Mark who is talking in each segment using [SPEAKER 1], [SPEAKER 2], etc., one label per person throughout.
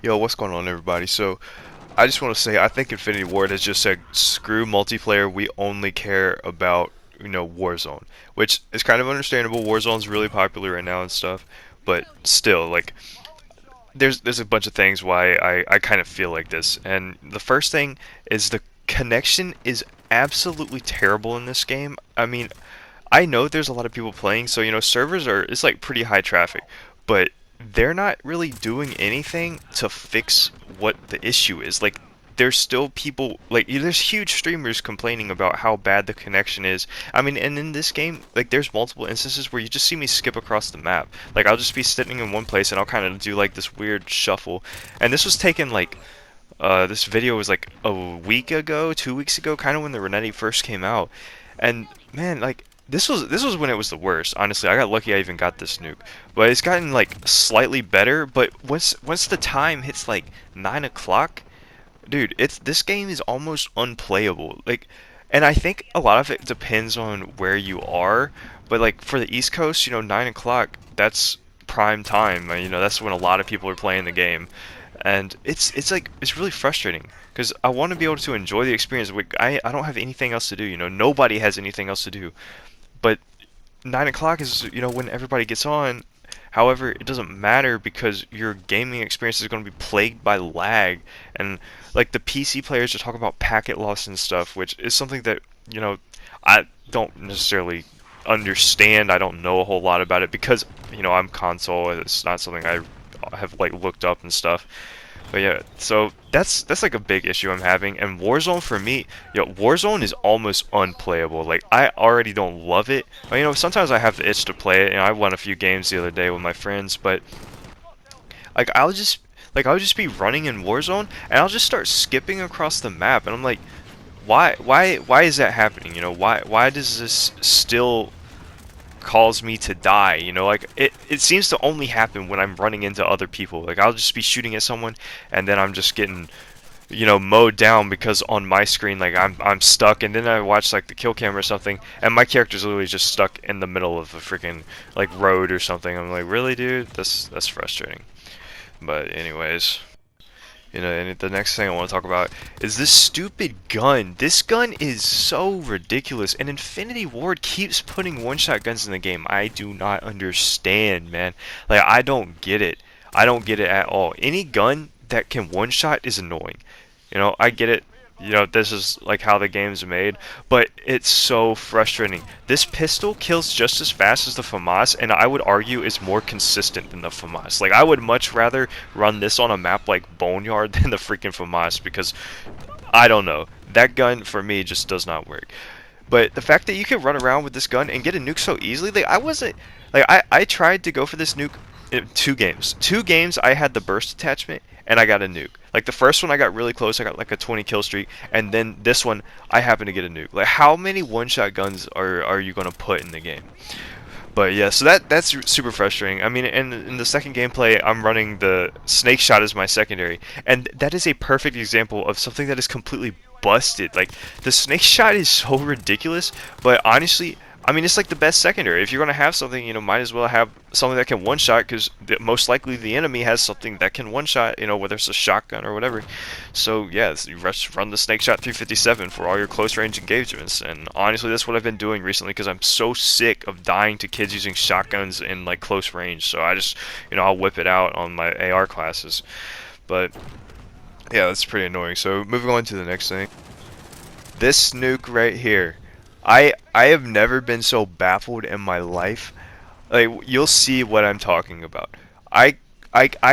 [SPEAKER 1] Yo, what's going on, everybody? So, I just want to say I think Infinity Ward has just said screw multiplayer. We only care about Warzone, which is kind of understandable. Warzone's really popular right now and stuff, but still, like, there's a bunch of things why I kind of feel like this. And the first thing is the connection is absolutely terrible in this game. I mean, I know there's a lot of people playing, so servers are it's like pretty high traffic, but they're not really doing anything to fix what the issue is. Like there's still people like there's huge streamers complaining about how bad the connection is. I mean, and in this game, like there's multiple instances where you just see me skip across the map. Like I'll just be sitting in one place and I'll kind of do like this weird shuffle. And this was taken like this video was like a week ago, 2 weeks ago, kind of when the Renetti first came out. And man, like this was when it was the worst. Honestly, I got lucky I even got this nuke. But it's gotten like slightly better. But once the time hits like 9 o'clock, dude, it's this game is almost unplayable. Like, and I think a lot of it depends on where you are. But like for the East Coast, 9 o'clock, that's prime time. That's when a lot of people are playing the game, and it's like it's really frustrating because I want to be able to enjoy the experience. Like, I don't have anything else to do. Nobody has anything else to do. But 9 o'clock is when everybody gets on. However, it doesn't matter because your gaming experience is going to be plagued by lag, and like the PC players are talking about packet loss and stuff, which is something that I don't necessarily understand. I don't know a whole lot about it because I'm console. It's not something I have like looked up and stuff. But yeah, so that's like a big issue I'm having. And Warzone for me, Warzone is almost unplayable. Like I already don't love it. But, sometimes I have the itch to play it, and I won a few games the other day with my friends. But like I'll just be running in Warzone, and I'll just start skipping across the map, and I'm like, why is that happening? Why does this still cause me to die? Like it seems to only happen when I'm running into other people. Like I'll just be shooting at someone and then I'm just getting mowed down because on my screen like I'm stuck, and then I watch like the kill cam or something and my character's literally just stuck in the middle of a freaking like road or something. I'm like, really, dude? That's frustrating. But anyways, and the next thing I want to talk about is this stupid gun. This gun is so ridiculous, and Infinity Ward keeps putting one-shot guns in the game. I do not understand, man. Like, I don't get it. I don't get it at all. Any gun that can one-shot is annoying. I get it. This is like how the game's made, but it's so frustrating. This pistol kills just as fast as the FAMAS, and I would argue is more consistent than the FAMAS. Like, I would much rather run this on a map like Boneyard than the freaking FAMAS because, I don't know, that gun for me just does not work. But the fact that you can run around with this gun and get a nuke so easily, like, I wasn't, like, I tried to go for this nuke in 2 games. 2 games I had the burst attachment, and I got a nuke. Like the first one I got really close, I got like a 20 kill streak, and then this one I happened to get a nuke. Like how many one-shot guns are you gonna put in the game? But yeah, so that's super frustrating. I mean, in the second gameplay, I'm running the snake shot as my secondary, and that is a perfect example of something that is completely busted. Like the snake shot is so ridiculous, but honestly, I mean, it's like the best secondary. If you're gonna have something, might as well have something that can one-shot, because most likely the enemy has something that can one-shot, whether it's a shotgun or whatever. So yeah, you run the snake shot 357 for all your close-range engagements. And honestly, that's what I've been doing recently because I'm so sick of dying to kids using shotguns in like close range. So I just, I'll whip it out on my AR classes. But yeah, that's pretty annoying. So moving on to the next thing. This nuke right here. I have never been so baffled in my life. Like you'll see what I'm talking about. I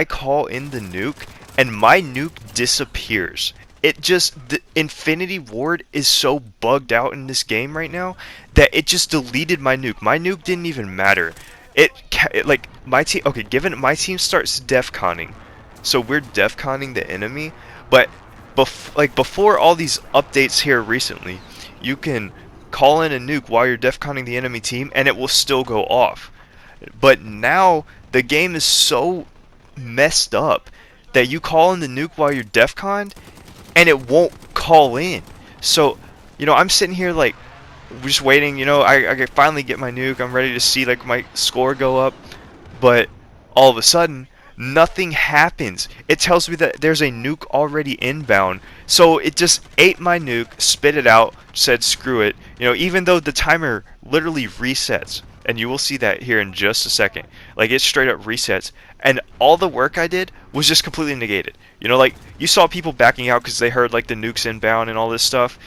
[SPEAKER 1] call in the nuke and my nuke disappears. The Infinity Ward is so bugged out in this game right now that it just deleted my nuke. My nuke didn't even matter. Like my team. Okay, given my team starts defconning, so we're defconning the enemy. But before all these updates here recently, you can call in a nuke while you're defconning the enemy team and it will still go off. But now the game is so messed up that you call in the nuke while you're defconned and it won't call in. So I'm sitting here like just waiting. I finally get my nuke. I'm ready to see like my score go up, but all of a sudden Nothing happens. It tells me that there's a nuke already inbound. So it just ate my nuke, spit it out, said screw it. Even though the timer literally resets. And you will see that here in just a second. Like, it straight up resets. And all the work I did was just completely negated. Like, you saw people backing out because they heard, like, the nukes inbound and all this stuff.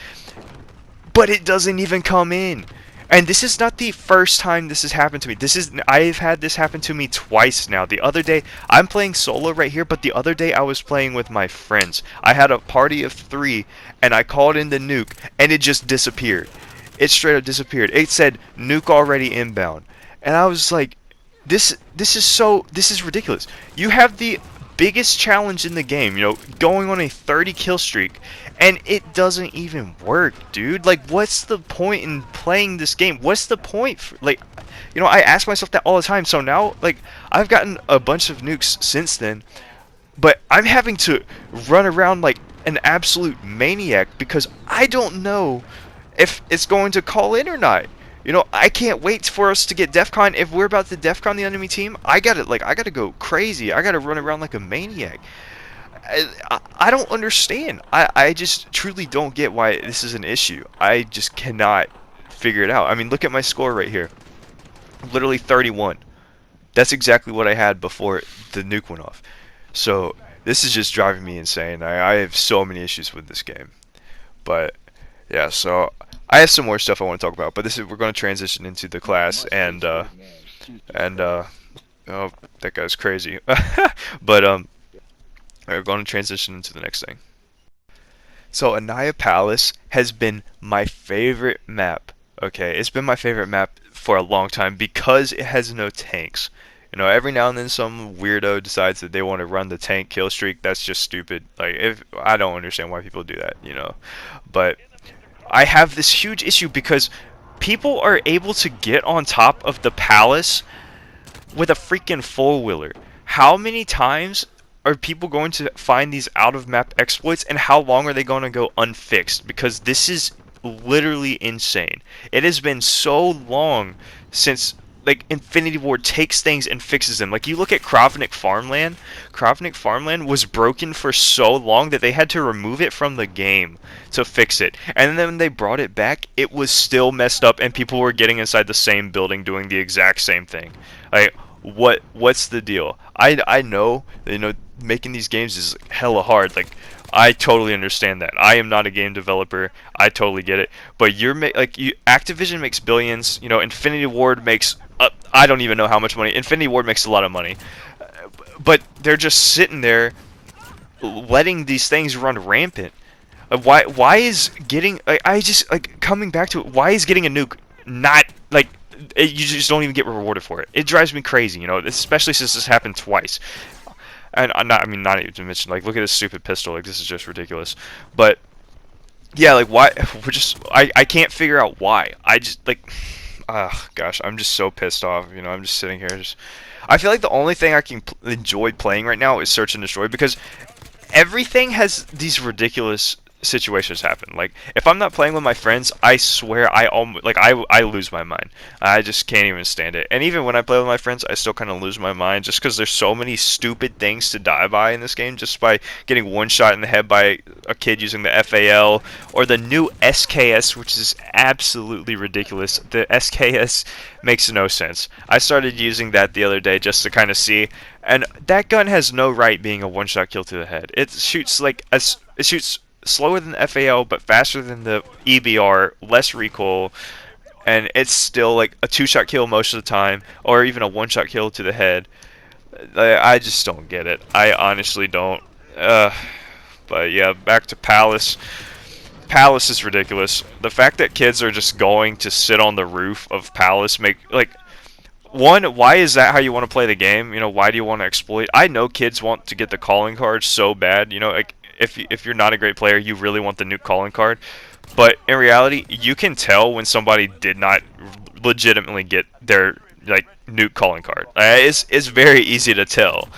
[SPEAKER 1] But it doesn't even come in. And this is not the first time this has happened to me. I've had this happen to me twice now. The other day, I'm playing solo right here, but the other day I was playing with my friends. I had a party of 3, and I called in the nuke, and it just disappeared. It straight up disappeared. It said, nuke already inbound. And I was like, this is ridiculous. You have the biggest challenge in the game, going on a 30 kill streak, and it doesn't even work, dude. Like, what's the point in playing this game? What's the point I ask myself that all the time. So now, like, I've gotten a bunch of nukes since then, but I'm having to run around like an absolute maniac because I don't know if it's going to call in or not. I can't wait for us to get DEFCON. If we're about to DEFCON the enemy team, I gotta go crazy. I gotta run around like a maniac. I don't understand. I just truly don't get why this is an issue. I just cannot figure it out. I mean, look at my score right here. Literally 31. That's exactly what I had before the nuke went off. So this is just driving me insane. I have so many issues with this game. But yeah, so I have some more stuff I want to talk about, but we're going to transition into the class, and oh, that guy's crazy. But we're going to transition into the next thing. So Anaya Palace has been my favorite map. Okay, it's been my favorite map for a long time because it has no tanks. Every now and then some weirdo decides that they want to run the tank kill streak. That's just stupid. Like, I don't understand why people do that. But I have this huge issue because people are able to get on top of the palace with a freaking four-wheeler. How many times are people going to find these out-of-map exploits, and how long are they going to go unfixed? Because this is literally insane. It has been so long since, like, Infinity Ward takes things and fixes them. Like, you look at Kravnik Farmland. Kravnik Farmland was broken for so long that they had to remove it from the game to fix it. And then when they brought it back, it was still messed up, and people were getting inside the same building doing the exact same thing. Like, what's the deal? I know, making these games is hella hard. Like, I totally understand that. I am not a game developer. I totally get it. But Activision makes billions. Infinity Ward makes I don't even know how much money. Infinity Ward makes a lot of money. But they're just sitting there letting these things run rampant. Why is getting coming back to it, why is getting a nuke not like you just don't even get rewarded for it? It drives me crazy, especially since this happened twice. And not even to mention, like, look at this stupid pistol. Like, this is just ridiculous. But yeah, like, why I can't figure out why. I just gosh, I'm just so pissed off. I'm just sitting here. I feel like the only thing I can enjoy playing right now is Search and Destroy, because everything has these ridiculous situations happen. Like, if I'm not playing with my friends, I swear I lose my mind. I just can't even stand it. And even when I play with my friends, I still kind of lose my mind just because there's so many stupid things to die by in this game, just by getting one shot in the head by a kid using the FAL or the new SKS, which is absolutely ridiculous. The SKS makes no sense. I started using that the other day just to kind of see, and that gun has no right being a one-shot kill to the head. It shoots slower than the FAL, but faster than the EBR, less recoil, and it's still like a two-shot kill most of the time, or even a one-shot kill to the head. I just don't get it. I honestly don't. But yeah, back to Palace. Palace is ridiculous. The fact that kids are just going to sit on the roof of Palace one, why is that how you want to play the game? Why do you want to exploit? I know kids want to get the calling card so bad. If you're not a great player, you really want the nuke calling card. But in reality, you can tell when somebody did not legitimately get their nuke calling card. It's very easy to tell.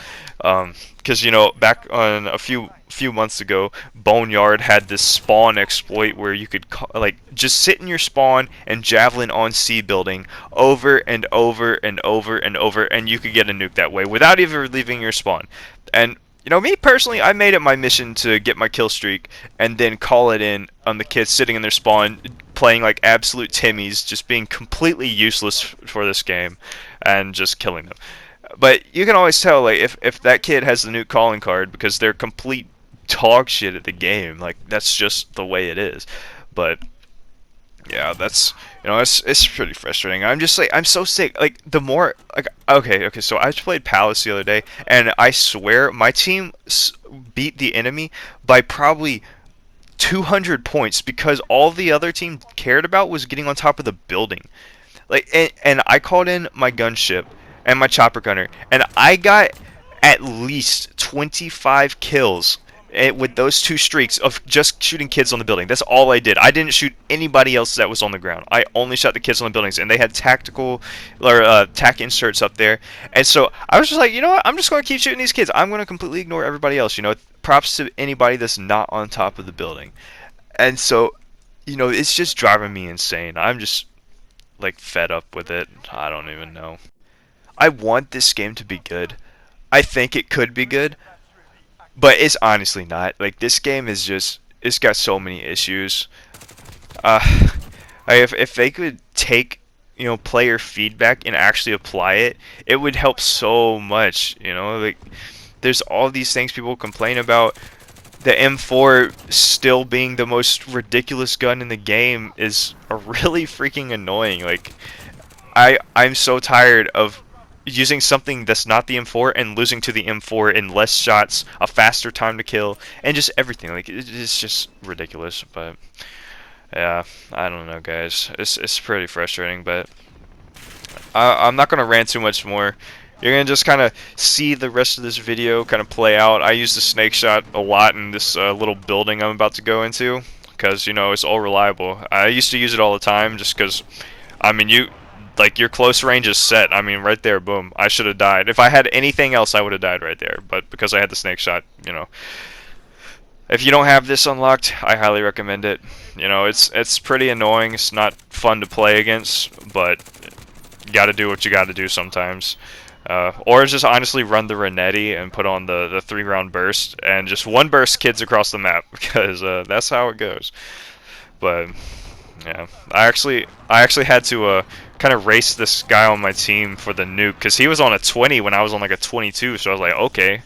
[SPEAKER 1] Because you know, back on a few months ago, Boneyard had this spawn exploit where you could like just sit in your spawn and javelin on C building over and over and over and over, and you could get a nuke that way without even leaving your spawn. And you know, me personally, I made it my mission to get my kill streak and then call it in on the kids sitting in their spawn, playing like absolute Timmies, just being completely useless for this game, and just killing them. But you can always tell, like, if that kid has the nuke calling card, because they're complete dog shit at the game. Like, that's just the way it is. But yeah, that's, you know, it's pretty frustrating. I'm just like, I'm so sick. Like, the more, like, okay, so I played Palace the other day, and I swear my team beat the enemy by probably 200 points, because all the other team cared about was getting on top of the building. Like, and I called in my gunship and my chopper gunner, and I got at least 25 kills with those two streaks of just shooting kids on the building. That's all I did. I didn't shoot anybody else that was on the ground. I only shot the kids on the buildings, and they had tactical or tac inserts up there. And so I was just like, you know what? I'm just going to keep shooting these kids. I'm going to completely ignore everybody else. You know, props to anybody that's not on top of the building. And so, you know, it's just driving me insane. I'm just like fed up with it. I don't even know. I want this game to be good. I think it could be good, but it's honestly not. Like, this game is just, it's got so many issues. Uh, if they could take, you know, player feedback and actually apply it, it would help so much. You know, like, there's all these things people complain about. The M4 still being the most ridiculous gun in the game is really freaking annoying. Like, I'm so tired of using something that's not the M4 and losing to the M4 in less shots, a faster time to kill, and just everything. Like, it's just ridiculous. But yeah, I don't know, guys. It's pretty frustrating. But I'm not gonna rant too much more. You're gonna just kind of see the rest of this video kind of play out. I use the snake shot a lot in this little building I'm about to go into, because, you know, it's all reliable. I used to use it all the time just because, I mean, like, your close range is set. I mean, right there, boom. I should have died. If I had anything else, I would have died right there. But because I had the snake shot, you know. If you don't have this unlocked, I highly recommend it. You know, it's pretty annoying. It's not fun to play against, but you got to do what you got to do sometimes. Or just honestly run the Renetti and put on the 3-round burst and just one burst kids across the map, because that's how it goes. But yeah, I actually had to kind of race this guy on my team for the nuke, because he was on a 20 when I was on like a 22. So I was like, okay,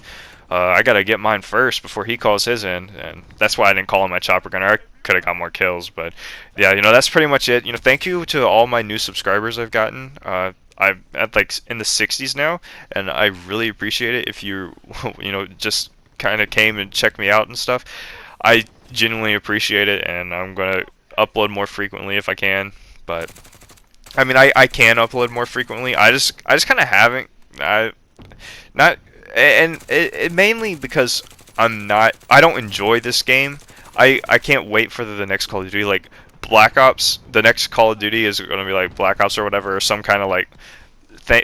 [SPEAKER 1] I gotta get mine first before he calls his in, and that's why I didn't call him my chopper gunner. I could have got more kills, but yeah, you know, that's pretty much it. You know, thank you to all my new subscribers I've gotten. I'm at like in the 60s now, and I really appreciate it if you, you know, just kind of came and checked me out and stuff. I genuinely appreciate it, and I'm gonna upload more frequently if I can. But I mean, I can upload more frequently. I just kind of haven't. Not, and it mainly because I don't enjoy this game. I can't wait for the next Call of Duty. Like, Black Ops, the next Call of Duty is going to be like Black Ops or whatever, or some kind of like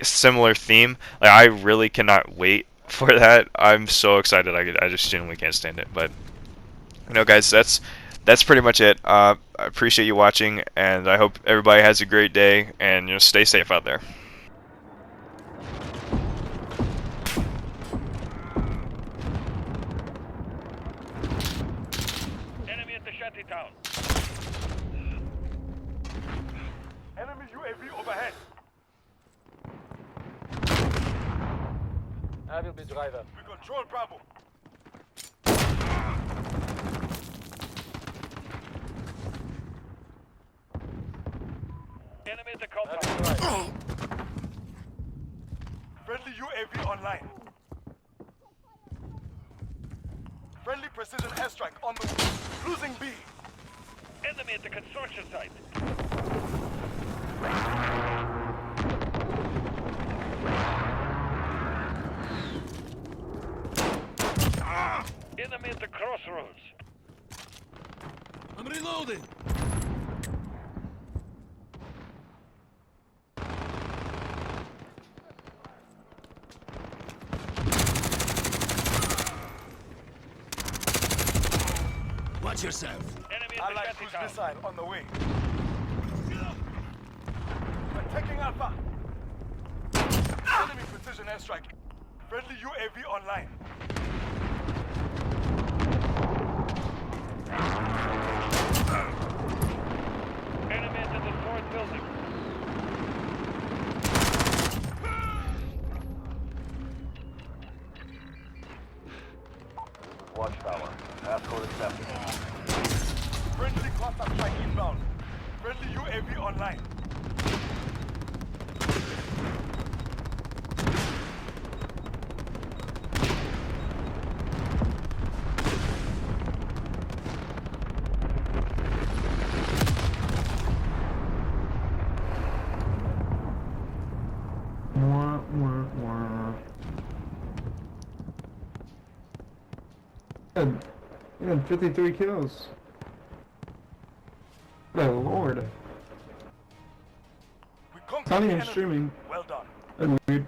[SPEAKER 1] similar theme. Like, I really cannot wait for that. I'm so excited. I just genuinely can't stand it. But, you know, guys, that's pretty much it. I appreciate you watching, and I hope everybody has a great day, and, you know, stay safe out there.
[SPEAKER 2] Enemy at the shanty town. Enemy UAV overhead. I will be driver. We control Bravo. Enemy at the compound. Friendly UAV online. Friendly precision airstrike on the way. Losing B. Enemy at the construction site. Enemy at the crossroads. I'm reloading.
[SPEAKER 3] Watch yourself.
[SPEAKER 2] Enemy Allied cruise missile on the way. We're taking Alpha. Enemy precision airstrike. Friendly UAV online. Enemy into the fourth building. Watchtower. Passcode accepted. Friendly cluster strike inbound. Friendly UAV online.
[SPEAKER 4] Wah, wah, wah. You had 53 kills. Oh lord.
[SPEAKER 2] We conquered
[SPEAKER 4] Not
[SPEAKER 2] the
[SPEAKER 4] even
[SPEAKER 2] enemy.
[SPEAKER 4] streaming.
[SPEAKER 2] Well done.
[SPEAKER 4] That's weird.